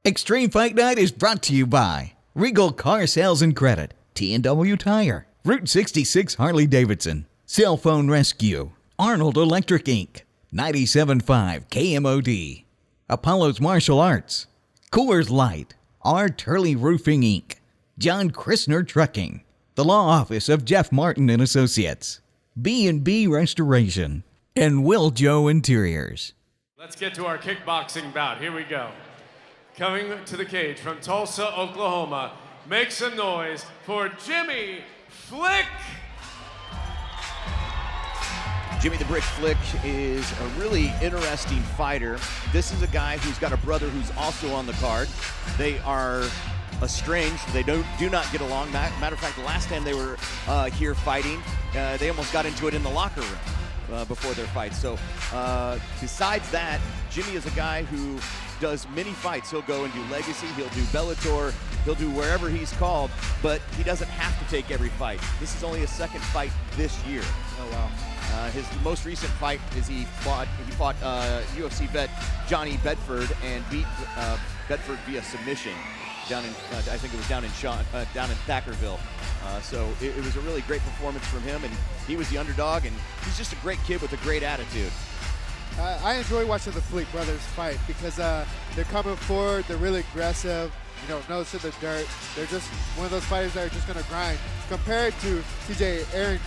Extreme Fight Night is brought to you by Regal Car Sales and Credit, T&W Tire, Route 66 Harley-Davidson, Cell Phone Rescue, Arnold Electric Inc., 97.5 KMOD, Apollo's Martial Arts, Coors Light, R. Turley Roofing Inc., John Christner Trucking, the Law Office of Jeff Martin and Associates, B&B Restoration, and Will Joe Interiors. Let's get to our kickboxing bout. Here we go. Coming to the cage from Tulsa, Oklahoma, make some noise for Jimi Flick. Jimi the Brick Flick is a really interesting fighter. This is a guy who's got a brother who's also on the card. They are estranged. They do not get along. Matter of fact, the last time they were here fighting, they almost got into it in the locker room before their fight. So besides that, Jimi is a guy who does many fights. He'll go and do Legacy, he'll do Bellator, he'll do wherever he's called, but he doesn't have to take every fight. This is only his second fight this year. Oh, wow. His most recent fight is he fought UFC vet Johnny Bedford and beat Bedford via submission down in I think it was down in Thackerville. So it was a really great performance from him, and he was the underdog, and he's just a great kid with a great attitude. I enjoy watching the Fleet brothers fight because they're coming forward, they're really aggressive, nose to the dirt. They're just one of those fighters that are just going to grind. Compared to TJ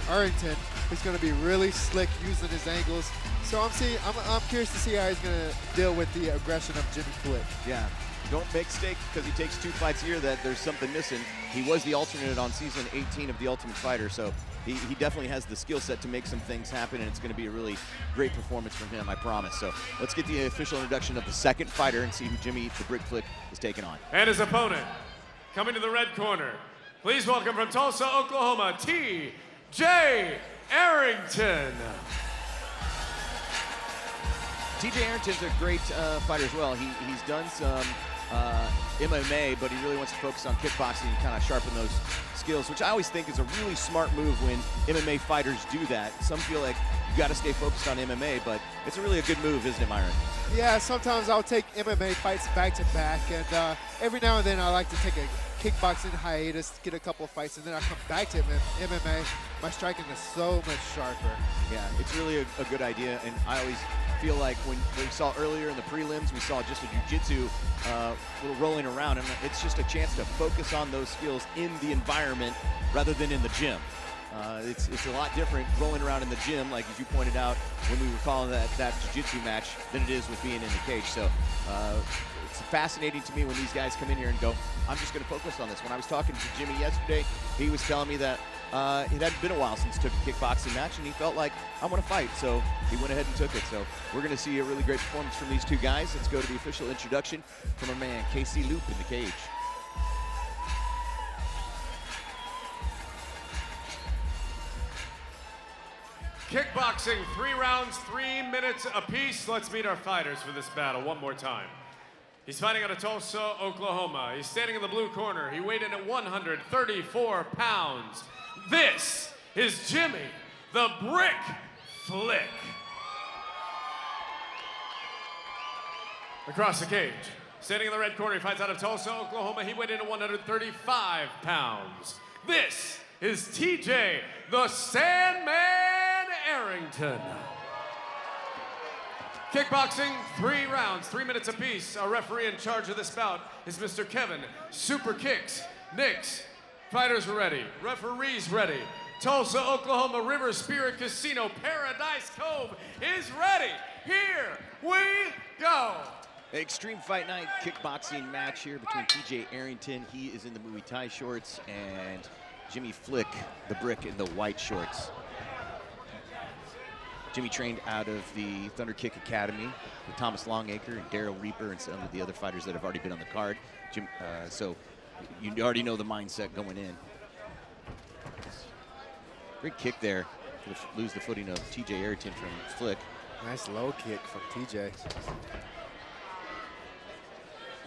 Arrington, who's going to be really slick using his angles. So I'm curious to see how he's going to deal with the aggression of Jimi Flick. Yeah. Don't make mistake because he takes 2 fights a year that there's something missing. He was the alternate on season 18 of The Ultimate Fighter, so he definitely has the skill set to make some things happen, and it's going to be a really great performance from him, I promise. So let's get the official introduction of the second fighter and see who Jimi the Brick Flick is taking on. And his opponent, coming to the red corner, please welcome from Tulsa, Oklahoma, T.J. Arrington. T.J. Arrington's a great fighter as well. He's done some MMA, but he really wants to focus on kickboxing and kind of sharpen those skills, which I always think is a really smart move when MMA fighters do that. Some feel like you got to stay focused on MMA, but it's really a good move, isn't it, Myron? Yeah, sometimes I'll take MMA fights back to back, and every now and then I like to take a kickboxing hiatus, get a couple of fights, and then I come back to MMA. My striking is so much sharper. Yeah, it's really a good idea, and I always feel like when we saw earlier in the prelims, we saw just a jiu-jitsu little rolling around, and it's just a chance to focus on those skills in the environment rather than in the gym. It's a lot different rolling around in the gym, like as you pointed out when we were calling that jiu-jitsu match, than it is with being in the cage. So it's fascinating to me when these guys come in here and go, I'm just going to focus on this. When I was talking to Jimi yesterday, he was telling me that it hadn't been a while since he took a kickboxing match, and he felt like, I want to fight, so he went ahead and took it. So we're going to see a really great performance from these two guys. Let's go to the official introduction from our man, Casey Loop, in the cage. Kickboxing, 3 rounds, 3 minutes apiece. Let's meet our fighters for this battle one more time. He's fighting out of Tulsa, Oklahoma. He's standing in the blue corner. He weighed in at 134 pounds. This is Jimi the Brick Flick. Across the cage, standing in the red corner, he fights out of Tulsa, Oklahoma. He weighed in at 135 pounds. This is TJ the Sandman Arrington. Kickboxing, 3 rounds, 3 minutes apiece. Our referee in charge of this bout is Mr. Kevin Super Kicks Nix. Fighters are ready. Referees ready. Tulsa, Oklahoma River Spirit Casino Paradise Cove is ready. Here we go. Extreme Fight Night kickboxing match here between T.J. Arrington. He is in the Muay Thai shorts, and Jimi Flick, the Brick, in the white shorts. Jimi trained out of the Thunder Kick Academy with Thomas Longacre and Daryl Reaper and some of the other fighters that have already been on the card. So you already know the mindset going in. Great kick there to lose the footing of T.J. Arrington from Flick. Nice low kick from TJ.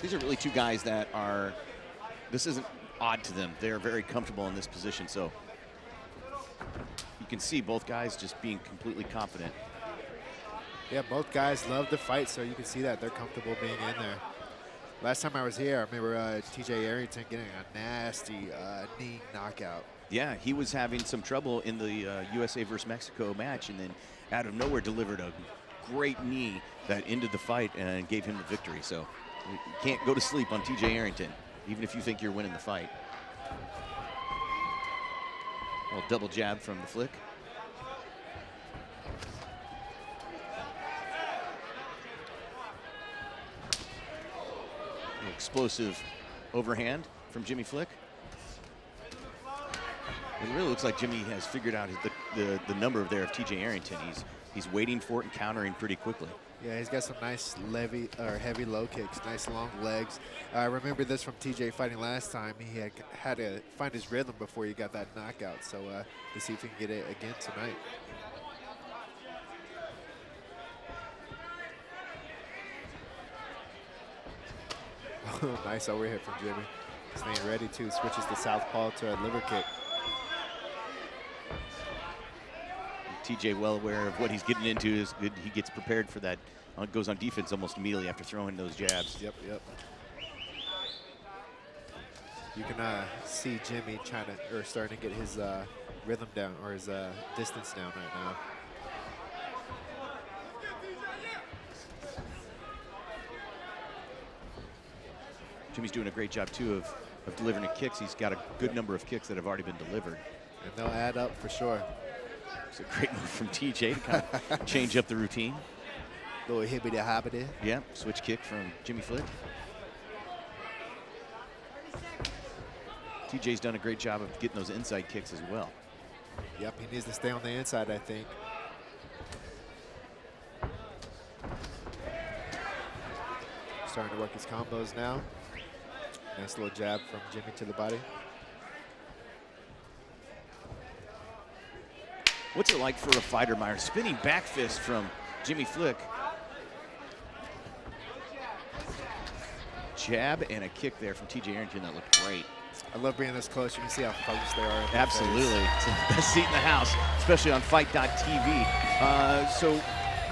These are really two guys that are, this isn't odd to them. They're very comfortable in this position, so you can see both guys just being completely confident. Yeah, both guys love to fight, so you can see that they're comfortable being in there. Last time I was here, I remember TJ Arrington getting a nasty knee knockout. Yeah, he was having some trouble in the USA versus Mexico match, and then out of nowhere delivered a great knee that ended the fight and gave him the victory. So you can't go to sleep on TJ Arrington, even if you think you're winning the fight. A little double jab from the Flick. Explosive overhand from Jimmy Flick. It really looks like Jimmy has figured out the number there of TJ Arrington. He's waiting for it and countering pretty quickly. Yeah, he's got some nice heavy low kicks, nice long legs. I remember this from TJ fighting last time. He had to find his rhythm before he got that knockout. So to see if he can get it again tonight. Nice overhit from Jimmy. Staying ready too. Switches the southpaw to a liver kick. TJ well aware of what he's getting into. Is good. He gets prepared for that. Goes on defense almost immediately after throwing those jabs. Yep. You can see Jimmy starting to get his rhythm down, or his distance down right now. Jimmy's doing a great job too of delivering the kicks. He's got a good number of kicks that have already been delivered. And they'll add up for sure. It's a great move from TJ to kind of change up the routine. Little hibbity-hobbity. Yeah, switch kick from Jimmy Flick. TJ's done a great job of getting those inside kicks as well. Yep, he needs to stay on the inside, I think. Starting to work his combos now. Nice little jab from Jimmy to the body. What's it like for a fighter, Meyer? Spinning back fist from Jimmy Flick. Jab and a kick there from TJ Arrington that looked great. I love being this close. You can see how focused they are. Absolutely. It's the best seat in the house, especially on Fight.tv. So,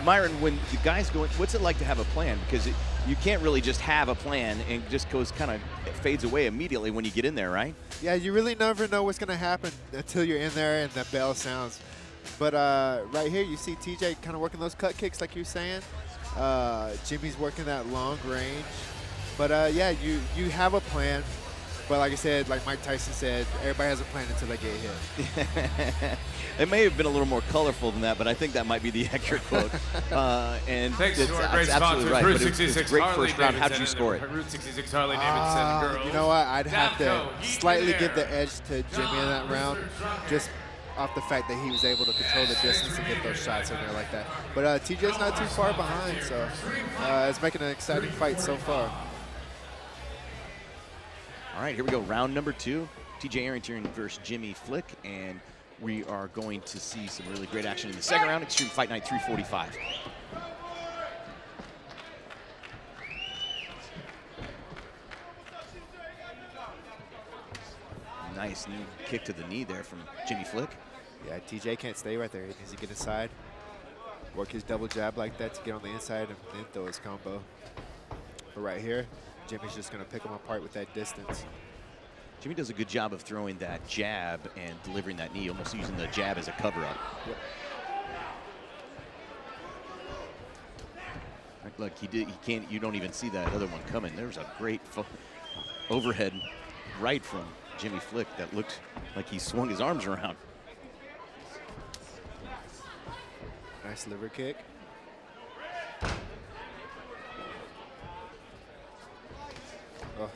Myron, when the guys go in, what's it like to have a plan? Because you can't really just have a plan and just kind of fades away immediately when you get in there, right? Yeah, you really never know what's going to happen until you're in there and the bell sounds. But right here, you see TJ kind of working those cut kicks like you're saying. Jimmy's working that long range. But yeah, you have a plan. But like I said, like Mike Tyson said, everybody has a plan until they get hit. It may have been a little more colorful than that, but I think that might be the accurate quote. And thanks it's, to our great sponsors, right, Route but it's 66 great Harley first round. How'd you Davidson score it? Route 66 Harley Davidson girls. You know what? I'd have to Davco, heat slightly in give the air. edge to Jimmy in that round, just off the fact that he was able to control the distance and get those shots in there like that. But TJ's not too far behind, so it's making an exciting fight so far. All right, here we go. Round number 2. TJ Arrington versus Jimmy Flick, and we are going to see some really great action in the second round. Extreme Fight Night 345. Nice knee kick to the knee there from Jimmy Flick. Yeah, TJ can't stay right there. He needs to get inside, work his double jab like that to get on the inside, and then throw his combo. But right here, Jimmy's just going to pick him apart with that distance. Jimmy does a good job of throwing that jab and delivering that knee, almost using the jab as a cover-up. Yep. Look, he can't. You don't even see that other one coming. There was a great overhead right from Jimmy Flick that looked like he swung his arms around. Nice liver kick. Oh.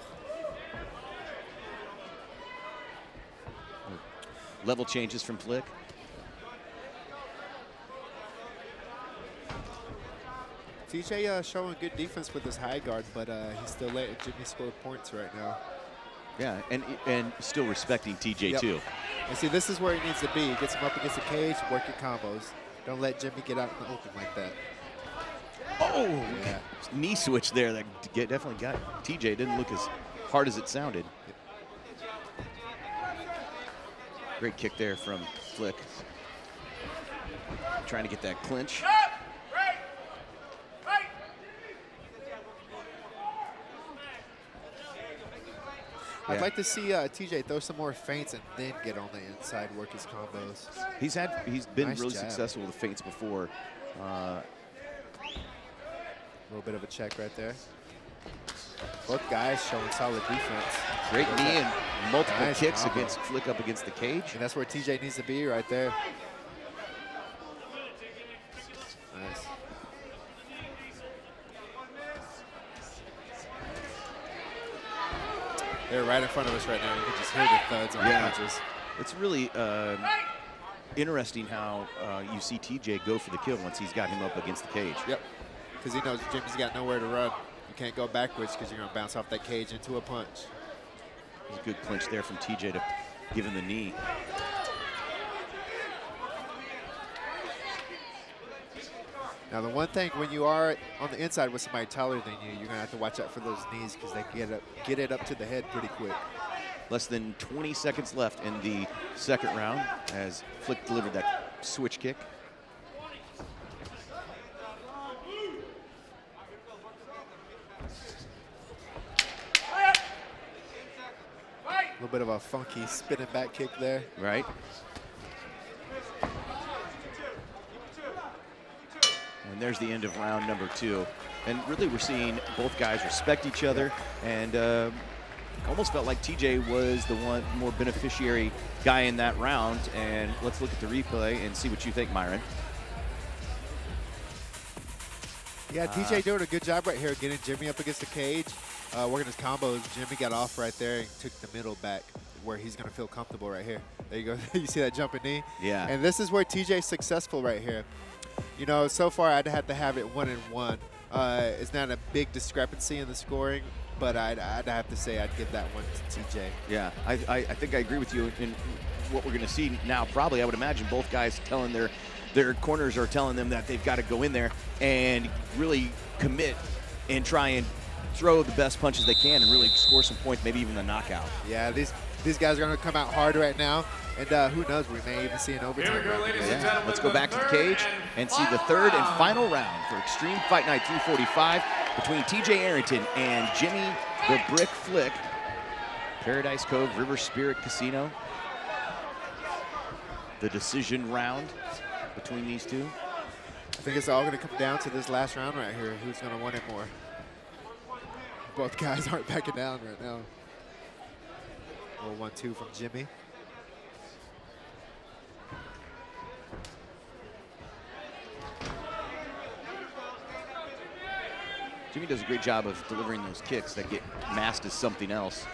Level changes from Flick. TJ showing good defense with his high guard, but he's still letting Jimmy score points right now. Yeah, and still respecting TJ Yep. too. And see, this is where he needs to be. He gets him up against the cage, work your combos. Don't let Jimmy get out in the open like that. Oh, Yeah. knee switch there that definitely got TJ. Didn't look as hard as it sounded. Great kick there from Flick. Trying to get that clinch. I'd like to see TJ throw some more feints and then get on the inside, work his combos. He's been Nice really jab. successful with the feints before. A little bit of a check right there. Both guys showing solid defense. Great knee and multiple Nice kicks combo. against Flick up against the cage. And that's where TJ needs to be right there. Nice. They're right in front of us right now. You can just hear the thuds on the punches. It's really interesting how you see TJ go for the kill once he's got him up against the cage. Yep. Because he knows Jimmy's got nowhere to run. You can't go backwards because you're going to bounce off that cage into a punch. There's a good clinch there from TJ to give him the knee. Now, the one thing when you are on the inside with somebody taller than you, you're going to have to watch out for those knees because they get it up to the head pretty quick. Less than 20 seconds left in the second round as Flick delivered that switch kick. A little bit of a funky spinning back kick there. Right. And there's the end of round number 2. And really we're seeing both guys respect each other, and almost felt like TJ was the one more beneficiary guy in that round. And let's look at the replay and see what you think, Myron. Yeah, TJ doing a good job right here, getting Jimmy up against the cage, working his combos. Jimmy got off right there and took the middle back where he's going to feel comfortable right here. There you go. You see that jumping knee? Yeah. And this is where TJ's successful right here. You know, so far I'd have to have it 1-1. It's not a big discrepancy in the scoring, but I'd have to say I'd give that one to TJ. Yeah, I think I agree with you in what we're going to see now. Probably, I would imagine both guys telling their corners are telling them that they've got to go in there and really commit and try and throw the best punches they can and really score some points, maybe even a knockout. Yeah, these guys are going to come out hard right now, and who knows, we may even see an overtime. Here we go, round. ladies and Yeah, gentlemen. let's go back to the cage and see the third and final round for Extreme Fight Night 345 between TJ Arrington and Jimi the Brick Flick. Paradise Cove River Spirit Casino. The decision round between these two. I think it's all going to come down to this last round right here. Who's going to want it more? Both guys aren't backing down right now. Little 1-2 from Jimmy. Jimmy does a great job of delivering those kicks that get masked as something else.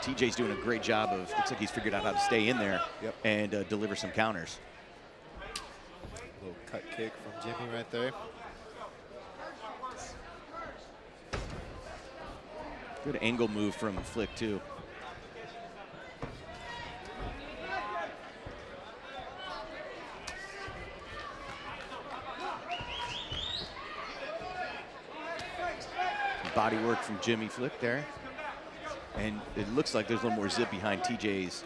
TJ's doing a great job of, looks like he's figured out how to stay in there and deliver some counters. Little cut kick from Jimmy right there. Good angle move from Flick, too. Body work from Jimmy Flick there. And it looks like there's a little more zip behind TJ's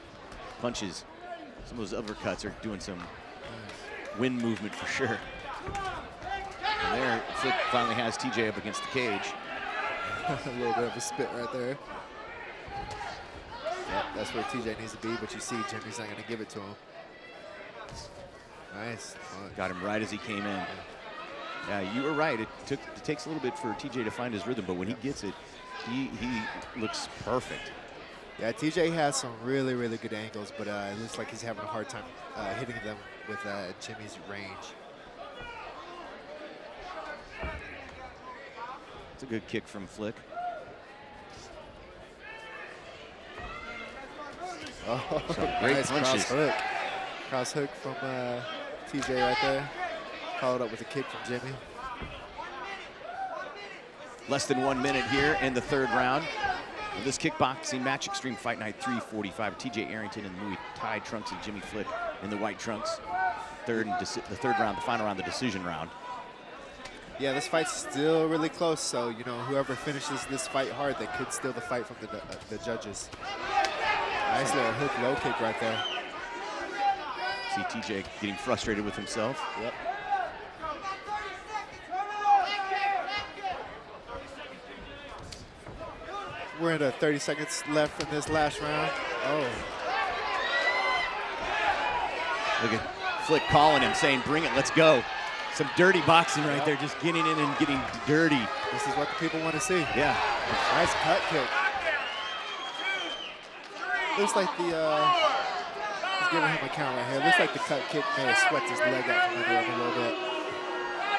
punches. Some of those uppercuts are doing some wind movement for sure. And there, Flick finally has TJ up against the cage. A little bit of a spit right there. Yep, that's where TJ needs to be, but you see Jimmy's not going to give it to him. Nice. Got him right as he came in. Yeah, you were right. It takes a little bit for TJ to find his rhythm, but when he gets it, he looks perfect. Yeah, TJ has some really, really good angles, but it looks like he's having a hard time hitting them with Jimmy's range. It's a good kick from Flick. Oh, great nice punches. cross hook. Cross hook from TJ right there. Followed up with a kick from Jimmy. Less than 1 minute here in the third round of this kickboxing match, Extreme Fight Night 345. TJ Arrington in the Muay Thai trunks and Jimmy Flick in the white trunks. The third round, the final round, the decision round. Yeah, this fight's still really close, so, you know, whoever finishes this fight hard, they could steal the fight from the judges. Nice little hook low kick right there. See TJ getting frustrated with himself. Yep. We're in 30 seconds left in this last round. Oh. Look at Flick calling him, saying, bring it, let's go. Some dirty boxing right there, just getting in and getting dirty. This is what the people want to see. Yeah. Nice cut kick. Looks like the, he's giving him a count right here. Looks like the cut kick may have swept his leg out from under him a little bit.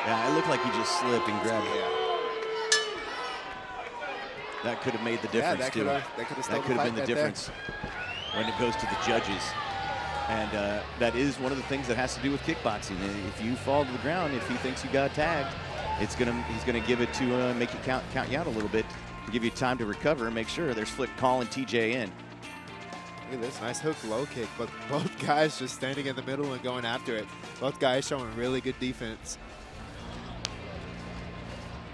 Yeah, it looked like he just slipped and grabbed it. That could have made the difference, that too. that could have been the difference when it goes to the judges. And that is one of the things that has to do with kickboxing. If you fall to the ground, if he thinks you got tagged, he's gonna give it to make you count you out a little bit, to give you time to recover and make sure. There's Flick calling TJ in. Look at this nice hook low kick, but both guys just standing in the middle and going after it. Both guys showing really good defense.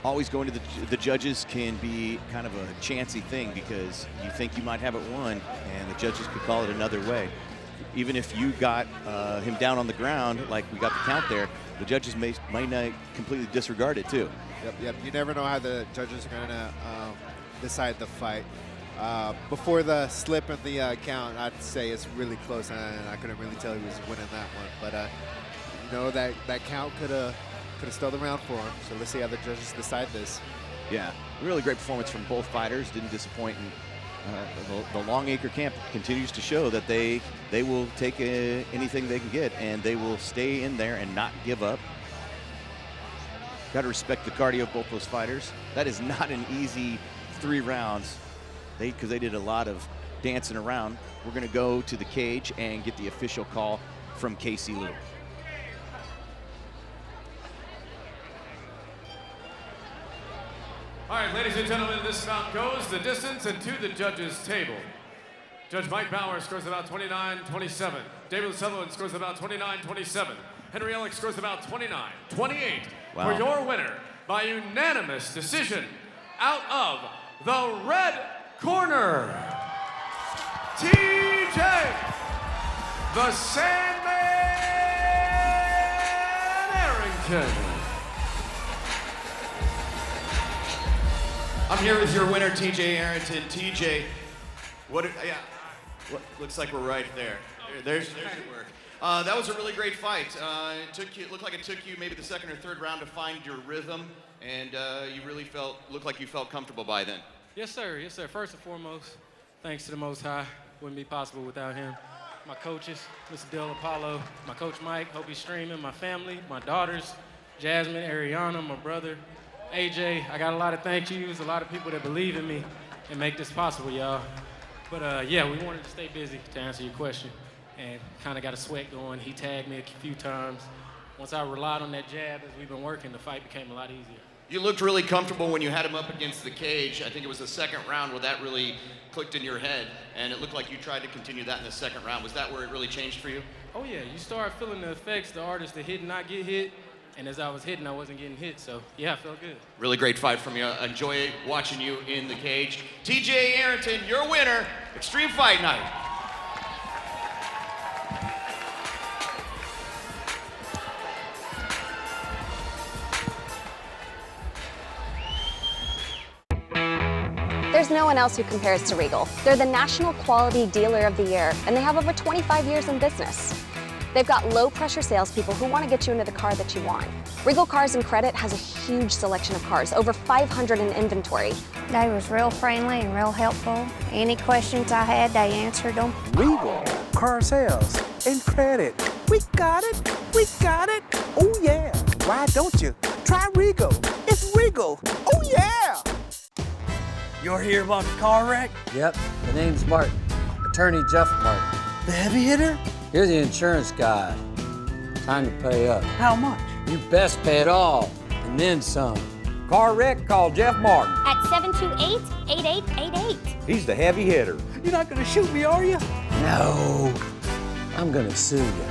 Always going to the judges can be kind of a chancy thing, because you think you might have it won, and the judges could call it another way. Even if you got him down on the ground, like we got the count there, the judges might not completely disregard it too. Yep. You never know how the judges are going to decide the fight. Before the slip and the count, I'd say it's really close, and I couldn't really tell who was winning that one. But you know, that count could have stole the round for him. So let's see how the judges decide this. Yeah, really great performance from both fighters. Didn't disappoint. And the Longacre camp continues to show that they will take anything they can get, and they will stay in there and not give up. Got to respect the cardio of both those fighters. That is not an easy 3 rounds, because they did a lot of dancing around. We're going to go to the cage and get the official call from Casey Liu. All right, ladies and gentlemen, this bout goes the distance and to the judges' table. Judge Mike Bauer scores about 29-27. David Sutherland scores about 29-27. Henry Ellick scores about 29-28. Wow. For your winner, by unanimous decision, out of the red corner, TJ, the Sandman Arrington. I'm here with your winner, TJ Arrington. TJ, what looks like we're right there. There's your work. That was a really great fight. It looked like it took you maybe the second or third round to find your rhythm, and you really looked like you felt comfortable by then. Yes, sir. Yes, sir. First and foremost, thanks to the Most High. Wouldn't be possible without him. My coaches, Mr. Del Apollo, my coach Mike, hope he's streaming, my family, my daughters, Jasmine, Ariana, my brother, AJ. I got a lot of thank yous, a lot of people that believe in me and make this possible, y'all. But yeah, we wanted to stay busy, to answer your question, and kind of got a sweat going. He tagged me a few times. Once I relied on that jab as we've been working, the fight became a lot easier. You looked really comfortable when you had him up against the cage. I think it was the second round where that really clicked in your head, and it looked like you tried to continue that in the second round. Was that where it really changed for you? Oh yeah, you start feeling the effects, the artist that hit and not get hit, and as I was hitting, I wasn't getting hit, so yeah, I felt good. Really great fight from you. Enjoy watching you in the cage. TJ Arrington, your winner, Extreme Fight Night. There's no one else who compares to Regal. They're the National Quality Dealer of the Year, and they have over 25 years in business. They've got low-pressure salespeople who want to get you into the car that you want. Regal Cars and Credit has a huge selection of cars, over 500 in inventory. They was real friendly and real helpful. Any questions I had, they answered them. Regal Car Sales and Credit. We got it. We got it. Oh, yeah. Why don't you? Try Regal. It's Regal. Oh, yeah. You're here about the car wreck? Yep, the name's Martin. Attorney Jeff Martin. The heavy hitter? You're the insurance guy. Time to pay up. How much? You best pay it all, and then some. Car wreck, call Jeff Martin. At 728-8888. He's the heavy hitter. You're not gonna shoot me, are you? No, I'm gonna sue you.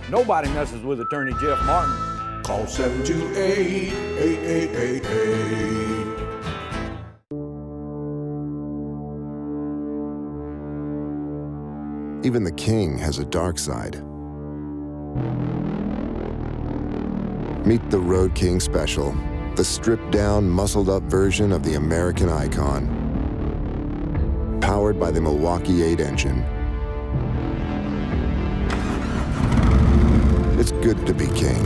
Nobody messes with Attorney Jeff Martin. Call 728-8888. Even the king has a dark side. Meet the Road King Special, the stripped-down, muscled-up version of the American icon. Powered by the Milwaukee 8 engine. It's good to be king.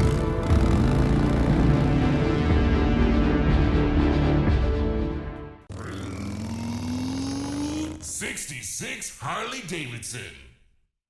'66 Harley-Davidson.